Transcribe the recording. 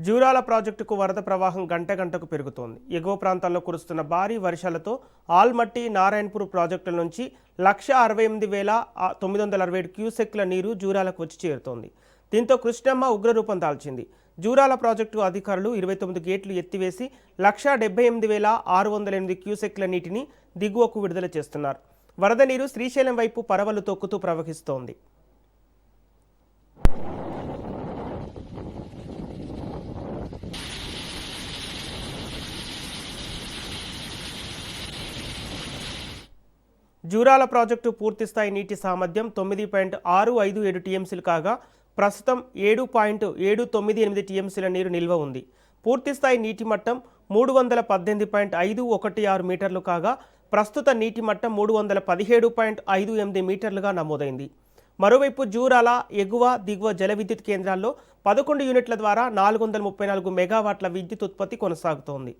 జూరాల ప్రాజెక్టుకు వరద ప్రవాహం గంట గంటకు పెరుగుతోంది. ఎగువ ప్రాంతాల్లో కురుస్తున్న భారీ వర్షాలతో ఆల్మట్టి, నారాయణపూర్ ప్రాజెక్టుల నుంచి 168,967 క్యూసెక్ల నీరు జూరాలకు వచ్చి చేరుతోంది. దీంతో కృష్ణమ్మ ఉగ్రరూపం దాల్చింది. జూరాల ప్రాజెక్టు అధికారులు 29 గేట్లు ఎత్తివేసి 178,608 క్యూసెక్ల నీటిని దిగువకు విడుదల చేస్తున్నారు. వరద నీరు శ్రీశైలం వైపు పరవలు తొక్కుతూ ప్రవహిస్తోంది. జూరాల ప్రాజెక్టు పూర్తిస్థాయి నీటి సామర్థ్యం 9.657 టీఎంసీలు కాగా ప్రస్తుతం 7.798 టీఎంసీల నీరు నిల్వ ఉంది. పూర్తిస్థాయి నీటి మట్టం 318.516 మీటర్లు కాగా ప్రస్తుత నీటి మట్టం 317.58 మీటర్లుగా నమోదైంది. మరోవైపు జూరాల ఎగువ, దిగువ జల విద్యుత్ కేంద్రాల్లో 11 యూనిట్ల ద్వారా 434 మెగావాట్ల విద్యుత్ ఉత్పత్తి కొనసాగుతోంది.